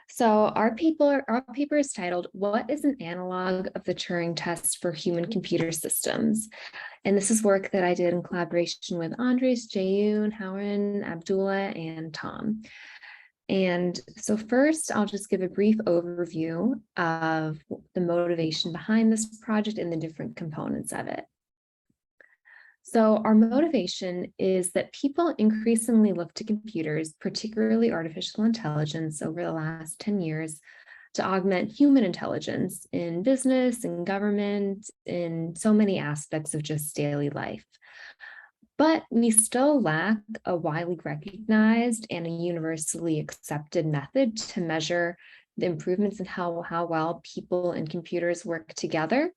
So our paper is titled, "What is an analog of the Turing test for human computer systems?" And this is work that I did in collaboration with Andres, Jaeyoon, Haoran, Abdullah, and Tom. And so first, I'll just give a brief overview of the motivation behind this project and the different components of it. So our motivation is that people increasingly look to computers, particularly artificial intelligence, over the last 10 years to augment human intelligence in business and government, in so many aspects of just daily life. But we still lack a widely recognized and a universally accepted method to measure the improvements in how well people and computers work together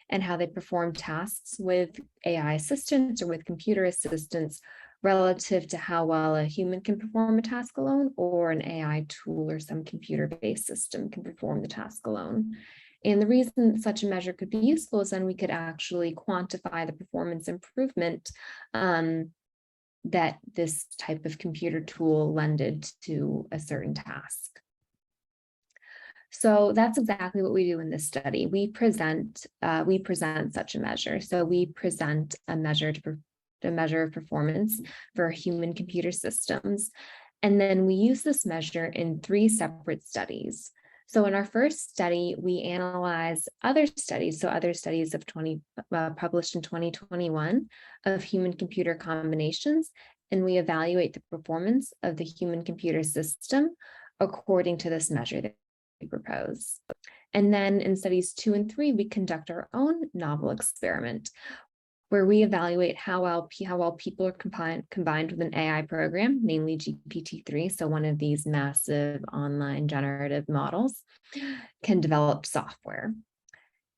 and how they perform tasks with AI assistants or with computer assistants relative to how well a human can perform a task alone, or an AI tool or some computer-based system can perform the task alone. And the reason such a measure could be useful is then we could actually quantify the performance improvement that this type of computer tool lended to a certain task. So that's exactly what we do in this study. We present such a measure. So we present a measure of performance for human computer systems. And then we use this measure in 3 separate studies. So in our first study, we analyze other studies, so other studies of published in 2021 of human-computer combinations, and we evaluate the performance of the human-computer system according to this measure that we propose. And then in studies 2 and 3, we conduct our own novel experiment where we evaluate how well people are combined with an AI program, namely GPT-3, so one of these massive online generative models, can develop software.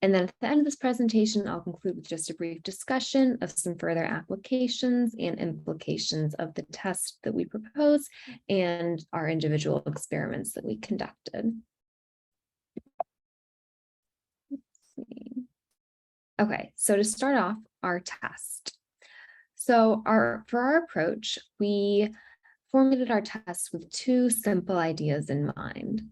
And then at the end of this presentation, I'll conclude with just a brief discussion of some further applications and implications of the test that we propose and our individual experiments that we conducted. Okay, so to start off, our test. So for our approach, we formulated our test with 2 simple ideas in mind.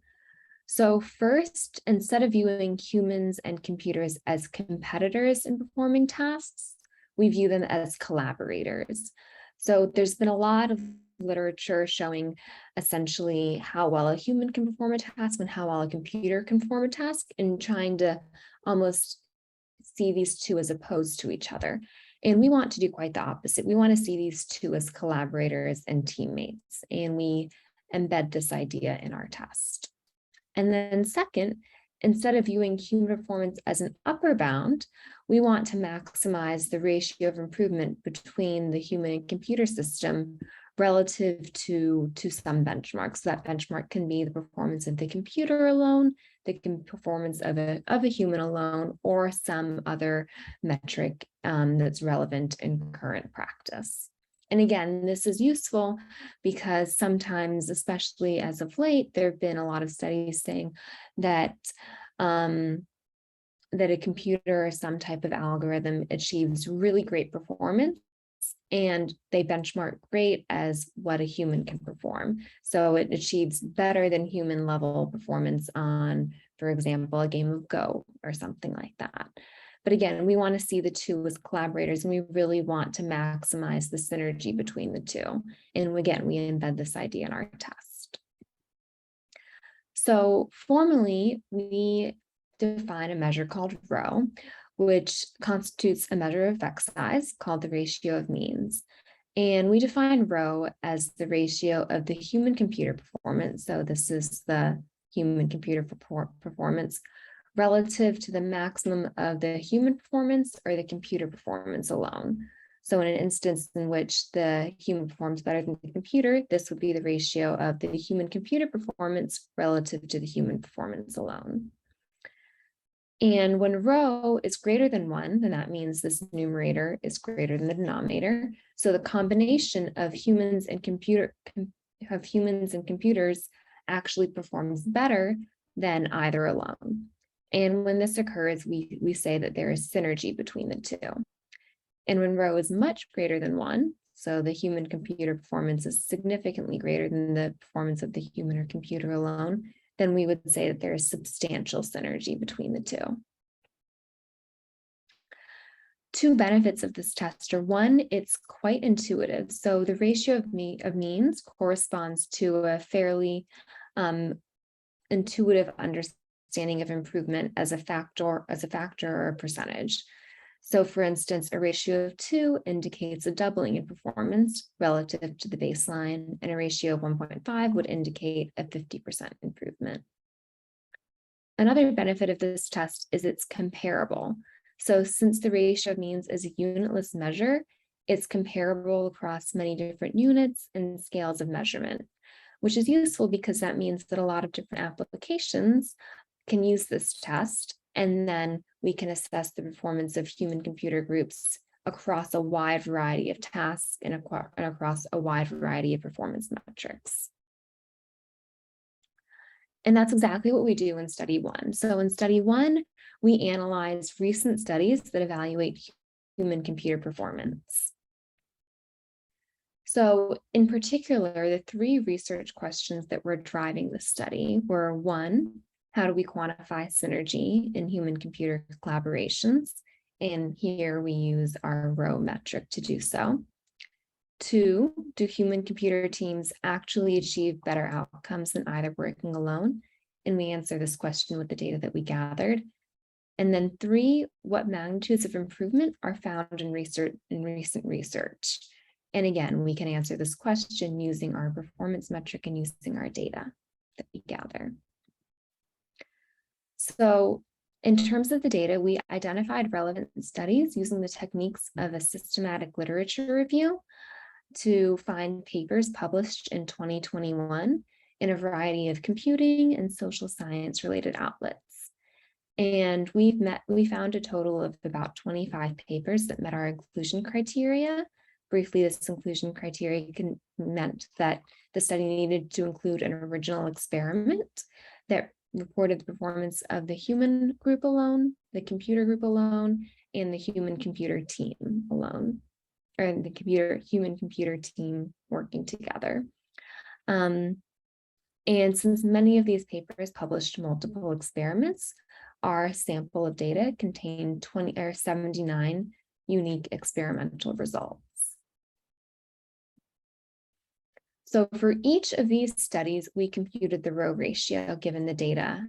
So first, instead of viewing humans and computers as competitors in performing tasks, we view them as collaborators. So there's been a lot of literature showing essentially how well a human can perform a task and how well a computer can perform a task, and trying to almost see these 2 as opposed to each other. And we want to do quite the opposite. We want to see these 2 as collaborators and teammates, and we embed this idea in our test. And then second, instead of viewing human performance as an upper bound, we want to maximize the ratio of improvement between the human and computer system relative to some benchmarks. So that benchmark can be the performance of the computer alone, the performance of a human alone, or some other metric that's relevant in current practice. And again, this is useful because sometimes, especially as of late, there have been a lot of studies saying that that a computer or some type of algorithm achieves really great performance, and they benchmark great as what a human can perform. So it achieves better than human level performance on, for example, a game of Go or something like that. But again, we want to see the 2 as collaborators, and we really want to maximize the synergy between the 2. And again, we embed this idea in our test. So formally, we define a measure called rho, which constitutes a measure of effect size called the ratio of means. And we define rho as the ratio of the human computer performance. So this is the human computer performance relative to the maximum of the human performance or the computer performance alone. So in an instance in which the human performs better than the computer, this would be the ratio of the human computer performance relative to the human performance alone. And when rho is greater than 1, then that means this numerator is greater than the denominator. So the combination of humans and computers actually performs better than either alone. And when this occurs, we say that there is synergy between the 2. And when rho is much greater than 1, so the human computer performance is significantly greater than the performance of the human or computer alone, then we would say that there is substantial synergy between the two. Two benefits of this test are: one, it's quite intuitive. So the ratio of means corresponds to a fairly intuitive understanding of improvement as a factor or a percentage. So for instance, a ratio of 2 indicates a doubling in performance relative to the baseline, and a ratio of 1.5 would indicate a 50% improvement. Another benefit of this test is it's comparable. So since the ratio of means is a unitless measure, it's comparable across many different units and scales of measurement, which is useful because that means that a lot of different applications can use this test, and then we can assess the performance of human computer groups across a wide variety of tasks and across a wide variety of performance metrics. And that's exactly what we do in study one. So in study one, we analyze recent studies that evaluate human computer performance. So in particular, the 3 research questions that were driving the study were: 1, how do we quantify synergy in human computer collaborations? And here we use our row metric to do so. 2, do human computer teams actually achieve better outcomes than either working alone? And we answer this question with the data that we gathered. And then 3, what magnitudes of improvement are found in recent research? And again, we can answer this question using our performance metric and using our data that we gather. So in terms of the data, we identified relevant studies using the techniques of a systematic literature review to find papers published in 2021 in a variety of computing and social science related outlets. And we found a total of about 25 papers that met our inclusion criteria. Briefly, this inclusion criteria meant that the study needed to include an original experiment that reported the performance of the human group alone, the computer group alone, and the human computer team alone, or the human computer team working together. And since many of these papers published multiple experiments, our sample of data contained 79 unique experimental results. So for each of these studies, we computed the row ratio given the data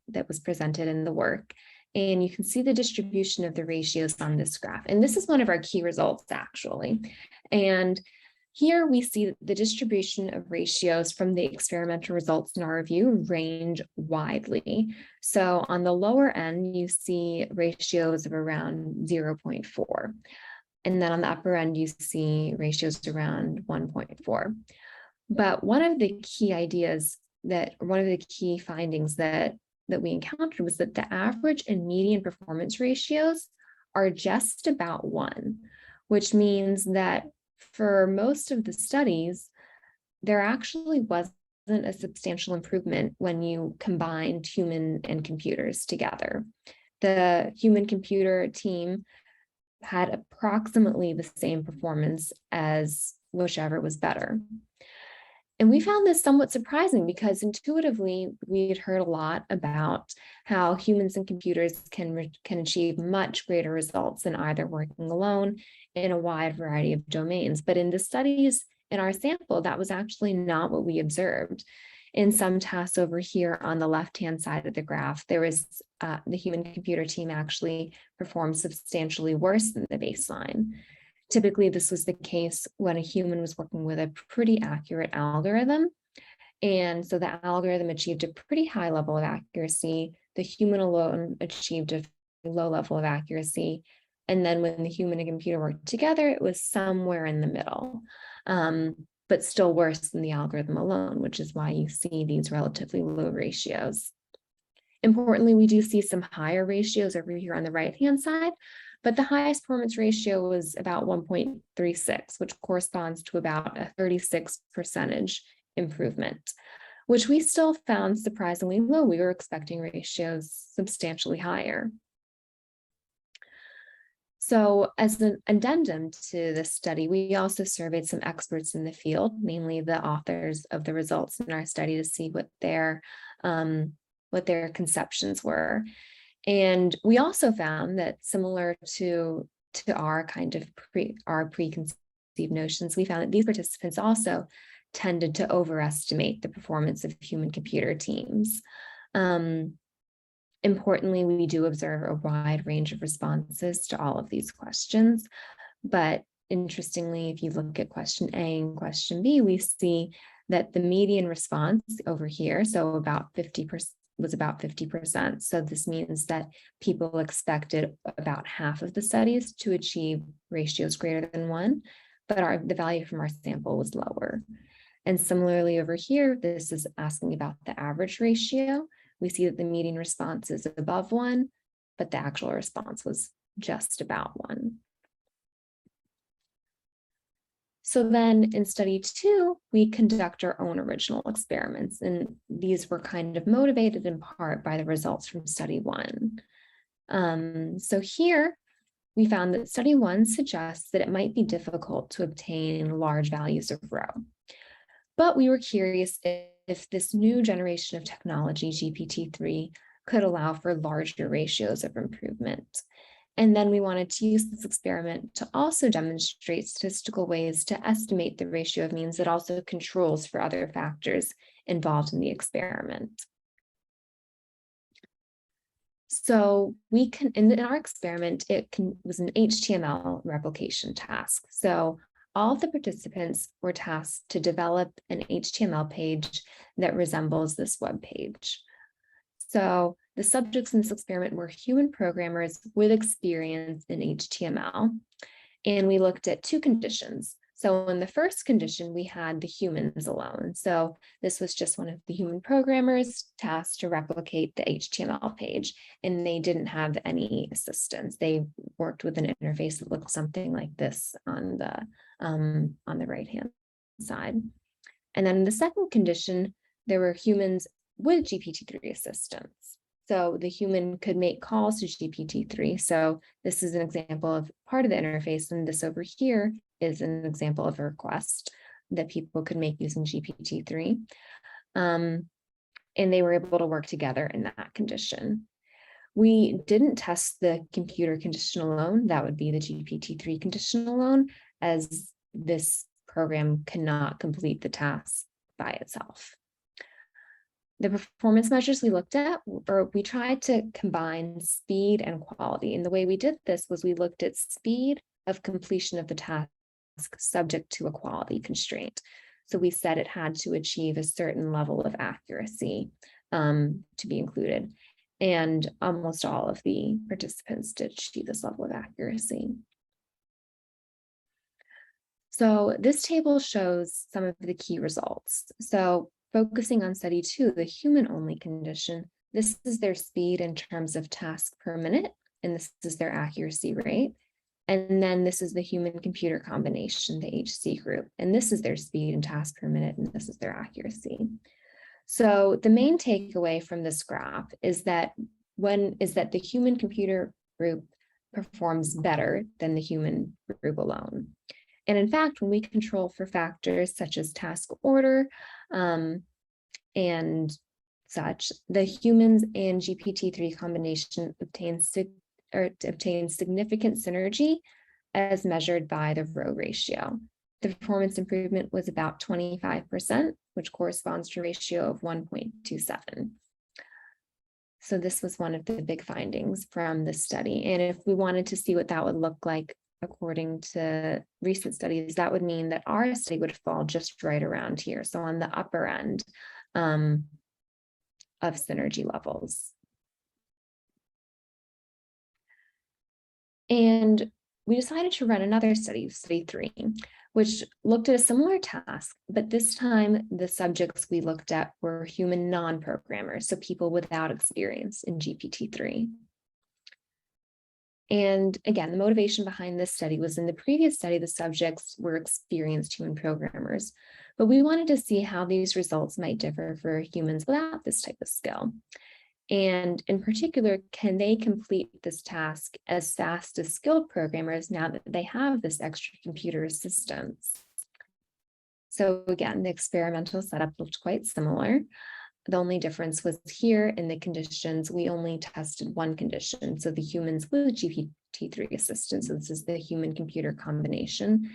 that was presented in the work. And you can see the distribution of the ratios on this graph. And this is one of our key results, actually. And here we see that the distribution of ratios from the experimental results in our review range widely. So on the lower end, you see ratios of around 0.4. And then on the upper end, you see ratios around 1.4. But one of the key findings that we encountered was that the average and median performance ratios are just about 1, which means that for most of the studies, there actually wasn't a substantial improvement when you combined human and computers together. The human computer team had approximately the same performance as whichever was better. And we found this somewhat surprising because intuitively we had heard a lot about how humans and computers can achieve much greater results than either working alone in a wide variety of domains. But in the studies in our sample, that was actually not what we observed. In some tasks over here on the left-hand side of the graph, there was the human computer team actually performed substantially worse than the baseline. Typically, this was the case when a human was working with a pretty accurate algorithm. And so the algorithm achieved a pretty high level of accuracy. The human alone achieved a low level of accuracy. And then when the human and computer worked together, it was somewhere in the middle, but still worse than the algorithm alone, which is why you see these relatively low ratios. Importantly, we do see some higher ratios over here on the right-hand side, but the highest performance ratio was about 1.36, which corresponds to about a 36% improvement, which we still found surprisingly low. We were expecting ratios substantially higher. So as an addendum to this study, we also surveyed some experts in the field, mainly the authors of the results in our study, to see what their conceptions were. And we also found that similar to our kind of preconceived notions, we found that these participants also tended to overestimate the performance of human computer teams. Importantly, we do observe a wide range of responses to all of these questions. But interestingly, if you look at question A and question B, we see that the median response over here, so about 50%, was about 50%. So this means that people expected about half of the studies to achieve ratios greater than 1, but the value from our sample was lower. And similarly over here, this is asking about the average ratio. We see that the median response is above 1, but the actual response was just about 1. So then in study 2, we conduct our own original experiments, and these were kind of motivated in part by the results from study 1. So here we found that study 1 suggests that it might be difficult to obtain large values of rho. But we were curious if this new generation of technology, GPT-3, could allow for larger ratios of improvement. And then we wanted to use this experiment to also demonstrate statistical ways to estimate the ratio of means that also controls for other factors involved in the experiment. So in our experiment, was an HTML replication task. So all of the participants were tasked to develop an HTML page that resembles this web page. So the subjects in this experiment were human programmers with experience in HTML. And we looked at 2 conditions. So in the first condition, we had the humans alone. So this was just one of the human programmers tasked to replicate the HTML page, and they didn't have any assistance. They worked with an interface that looked something like this on the right-hand side. And then in the second condition, there were humans with GPT-3 assistance. So the human could make calls to GPT-3. So this is an example of part of the interface, and this over here is an example of a request that people could make using GPT-3. And they were able to work together in that condition. We didn't test the computer condition alone. That would be the GPT-3 condition alone, as this program cannot complete the task by itself. The performance measures we looked at, or we tried to combine speed and quality. And the way we did this was we looked at speed of completion of the task subject to a quality constraint. So we said it had to achieve a certain level of accuracy to be included. And almost all of the participants did achieve this level of accuracy. So this table shows some of the key results. So focusing on study 2, the human-only condition, this is their speed in terms of tasks per minute, and this is their accuracy rate. And then this is the human-computer combination, the HC group, and this is their speed in tasks per minute, and this is their accuracy. So the main takeaway from this graph is that the human-computer group performs better than the human group alone. And in fact, when we control for factors such as task order and such, the humans and GPT-3 combination obtains significant synergy as measured by the rho ratio. The performance improvement was about 25%, which corresponds to a ratio of 1.27. So this was one of the big findings from this study. And if we wanted to see what that would look like according to recent studies, that would mean that our study would fall just right around here. So on the upper end of synergy levels. And we decided to run another study, study 3, which looked at a similar task, but this time the subjects we looked at were human non-programmers, so people without experience in GPT-3. And again, the motivation behind this study was in the previous study, the subjects were experienced human programmers, but we wanted to see how these results might differ for humans without this type of skill. And in particular, can they complete this task as fast as skilled programmers now that they have this extra computer assistance? So again, the experimental setup looked quite similar. The only difference was here in the conditions, we only tested one condition. So the humans with GPT-3 assistance, so this is the human-computer combination,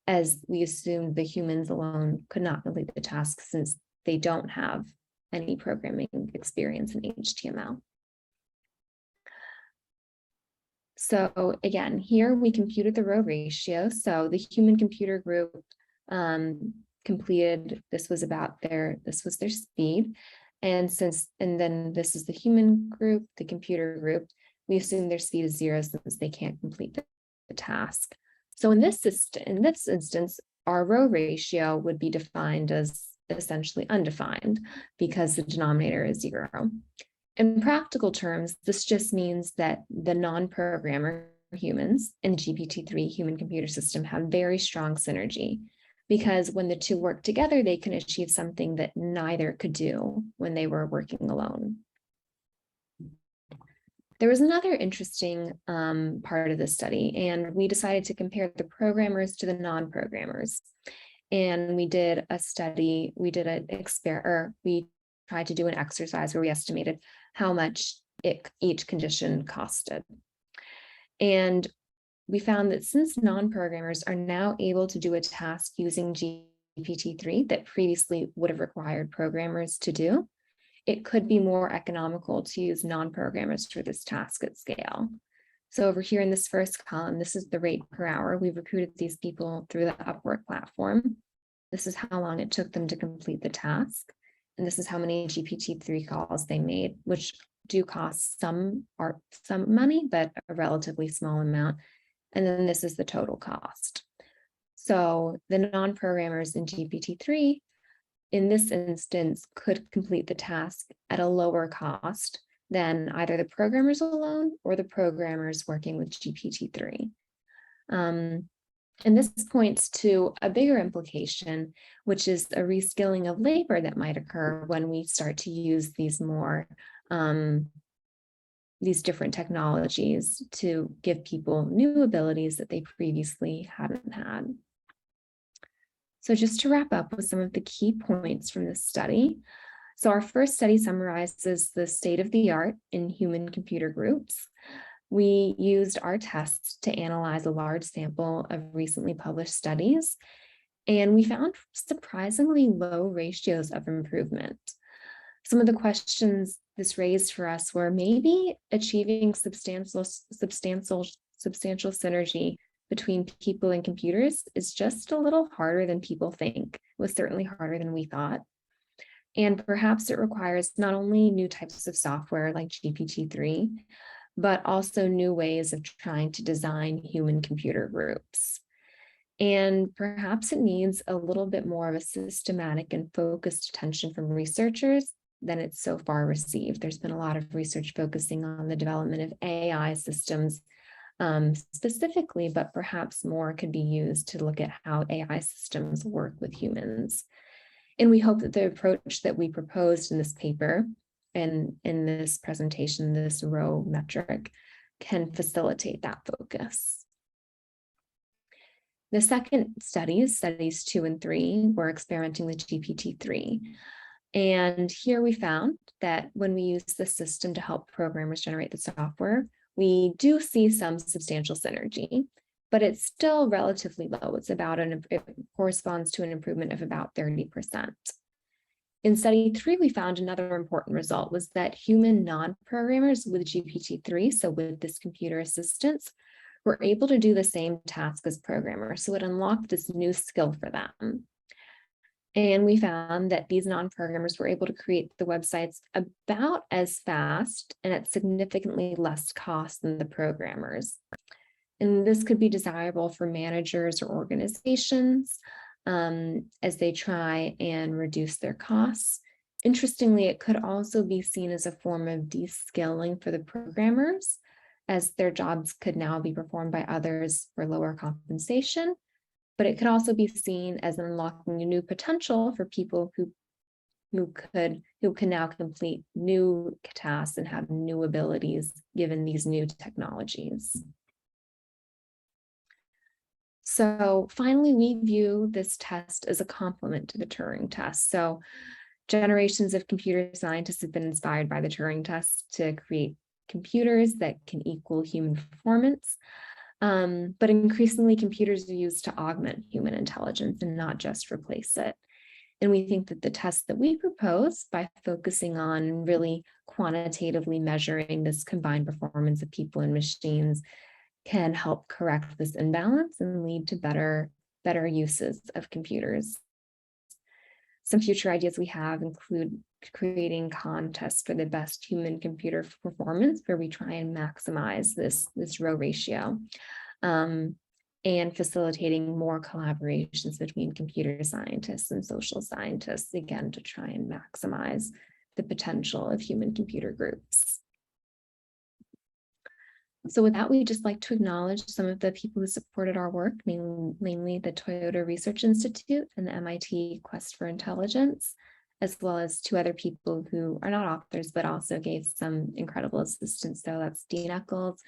as we assumed the humans alone could not complete the task since they don't have any programming experience in HTML. So again, here we computed the row ratio. So the human-computer group completed, this was their speed. And then this is the human group, the computer group, we assume their speed is 0 since they can't complete the task. So in this instance, our row ratio would be defined as essentially undefined because the denominator is 0. In practical terms, this just means that the non-programmer humans and GPT-3 human-computer system have very strong synergy, because when the two work together, they can achieve something that neither could do when they were working alone. There was another interesting part of the study, and we decided to compare the programmers to the non-programmers. And we did a study, we tried to do an exercise where we estimated how much each condition costed. And we found that since non-programmers are now able to do a task using GPT-3 that previously would have required programmers to do, it could be more economical to use non-programmers for this task at scale. So over here in this first column, this is the rate per hour. We've recruited these people through the Upwork platform. This is how long it took them to complete the task. And this is how many GPT-3 calls they made, which do cost some money, but a relatively small amount. And then this is the total cost. So the non-programmers in GPT-3, in this instance, could complete the task at a lower cost than either the programmers alone or the programmers working with GPT-3. And this points to a bigger implication, which is a reskilling of labor that might occur when we start to use these different technologies to give people new abilities that they previously hadn't had. So just to wrap up with some of the key points from this study. So our first study summarizes the state of the art in human-computer groups. We used our tests to analyze a large sample of recently published studies, and we found surprisingly low ratios of improvement. Some of the questions this raised for us were maybe achieving substantial synergy between people and computers is just a little harder than people think. It was certainly harder than we thought. And perhaps it requires not only new types of software like GPT-3, but also new ways of trying to design human-computer groups. And perhaps it needs a little bit more of a systematic and focused attention from researchers than it's so far received. There's been a lot of research focusing on the development of AI systems specifically, but perhaps more could be used to look at how AI systems work with humans. And we hope that the approach that we proposed in this paper and in this presentation, this row metric, can facilitate that focus. The second studies 2 and 3, were experimenting with GPT-3. And here we found that when we use the system to help programmers generate the software, we do see some substantial synergy, but it's still relatively low. It corresponds to an improvement of about 30%. In study 3, we found another important result was that human non-programmers with GPT-3, so with this computer assistance, were able to do the same task as programmers. So it unlocked this new skill for them. And we found that these non-programmers were able to create the websites about as fast and at significantly less cost than the programmers. And this could be desirable for managers or organizations as they try and reduce their costs. Interestingly, it could also be seen as a form of de-skilling for the programmers, as their jobs could now be performed by others for lower compensation. But it could also be seen as unlocking a new potential for people who who can now complete new tasks and have new abilities given these new technologies. So finally, we view this test as a complement to the Turing test. So generations of computer scientists have been inspired by the Turing test to create computers that can equal human performance. But increasingly, computers are used to augment human intelligence and not just replace it. And we think that the test that we propose, by focusing on really quantitatively measuring this combined performance of people and machines, can help correct this imbalance and lead to better uses of computers. Some future ideas we have include creating contests for the best human computer performance, where we try and maximize this row ratio, and facilitating more collaborations between computer scientists and social scientists, again, to try and maximize the potential of human computer groups. So with that, we'd just like to acknowledge some of the people who supported our work, mainly the Toyota Research Institute and the MIT Quest for Intelligence, as well as two other people who are not authors, but also gave some incredible assistance. So that's Dean Eccles,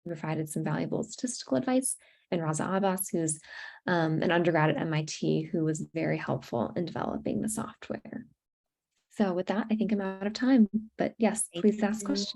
who provided some valuable statistical advice, and Raza Abbas, who's an undergrad at MIT, who was very helpful in developing the software. So with that, I think I'm out of time, but yes, please ask questions.